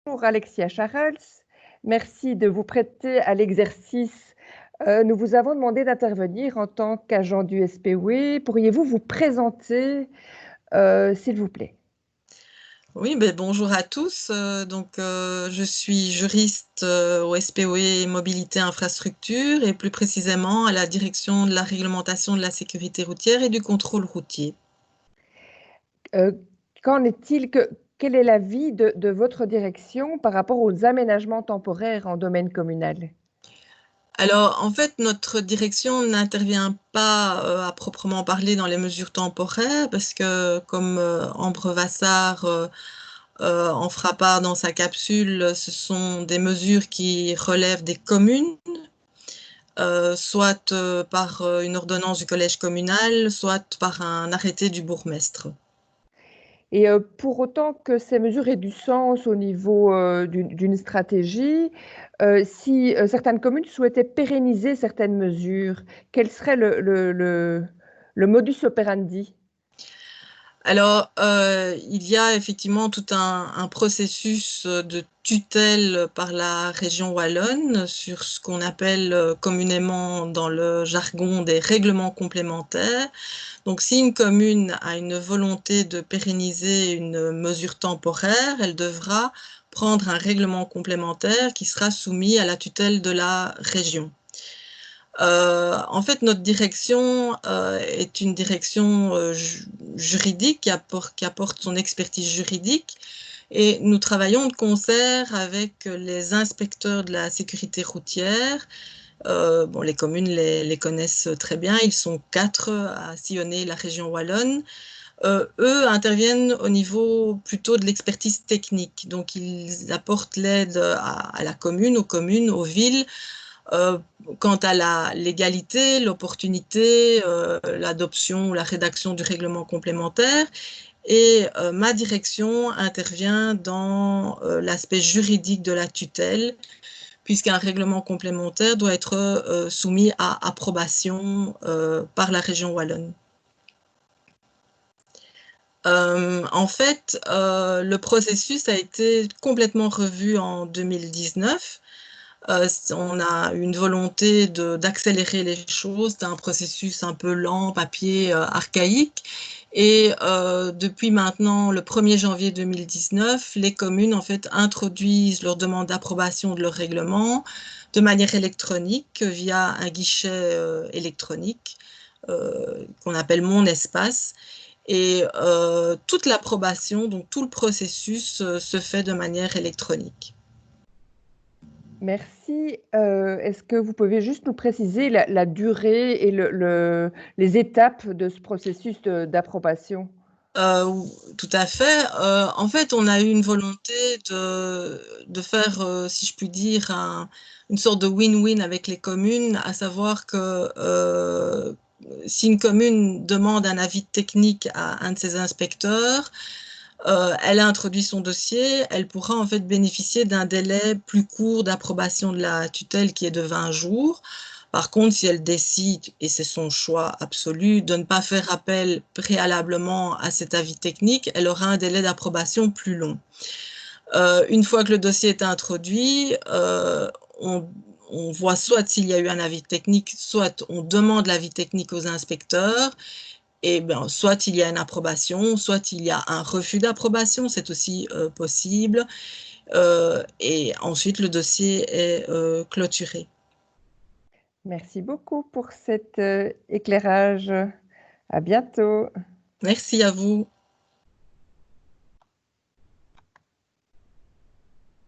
Bonjour Alexia Charles, merci de vous prêter à l'exercice. Nous vous avons demandé d'intervenir en tant qu'agent du SPW. Pourriez-vous vous présenter, s'il vous plaît? Oui, ben, bonjour à tous. Je suis juriste au SPW Mobilité Infrastructure et plus précisément à la direction de la réglementation de la sécurité routière et du contrôle routier. Qu'en est-il quel est l'avis de votre direction par rapport aux aménagements temporaires en domaine communal? Alors, en fait, notre direction n'intervient pas à proprement parler dans les mesures temporaires parce que, comme Ambre Vassar en fera part dans sa capsule, ce sont des mesures qui relèvent des communes. Soit par une ordonnance du collège communal, soit par un arrêté du bourgmestre. Et pour autant que ces mesures aient du sens au niveau, d'une stratégie, si, certaines communes souhaitaient pérenniser certaines mesures, quel serait le modus operandi? Alors, il y a effectivement tout un processus de tutelle par la région wallonne sur ce qu'on appelle communément dans le jargon des règlements complémentaires. Donc, si une commune a une volonté de pérenniser une mesure temporaire, elle devra prendre un règlement complémentaire qui sera soumis à la tutelle de la région. En fait, notre direction est une direction juridique qui apporte son expertise juridique et nous travaillons de concert avec les inspecteurs de la sécurité routière. Bon, les communes les connaissent très bien, ils sont 4 à sillonner la région wallonne. Eux interviennent au niveau plutôt de l'expertise technique, donc ils apportent l'aide à la commune, aux communes, aux villes, quant à la légalité, l'opportunité, l'adoption ou la rédaction du règlement complémentaire. Et ma direction intervient dans l'aspect juridique de la tutelle, puisqu'un règlement complémentaire doit être soumis à approbation par la région wallonne. En fait, le processus a été complètement revu en 2019. On a une volonté d'accélérer les choses. C'est un processus un peu lent, papier, archaïque. Et depuis maintenant, le 1er janvier 2019, les communes en fait introduisent leur demande d'approbation de leur règlement de manière électronique via un guichet électronique qu'on appelle Mon Espace. Et toute l'approbation, donc tout le processus se fait de manière électronique. Merci. Est-ce que vous pouvez juste nous préciser la durée et les étapes de ce processus d'approbation? Tout à fait. En fait, on a eu une volonté de faire, si je puis dire, une sorte de win-win avec les communes, à savoir que si une commune demande un avis technique à un de ses inspecteurs, elle a introduit son dossier, elle pourra en fait bénéficier d'un délai plus court d'approbation de la tutelle qui est de 20 jours. Par contre, si elle décide, et c'est son choix absolu, de ne pas faire appel préalablement à cet avis technique, elle aura un délai d'approbation plus long. Une fois que le dossier est introduit, on voit soit s'il y a eu un avis technique, soit on demande l'avis technique aux inspecteurs, et ben, soit il y a une approbation, soit il y a un refus d'approbation, c'est aussi possible. Et ensuite, le dossier est clôturé. Merci beaucoup pour cet éclairage. À bientôt. Merci à vous.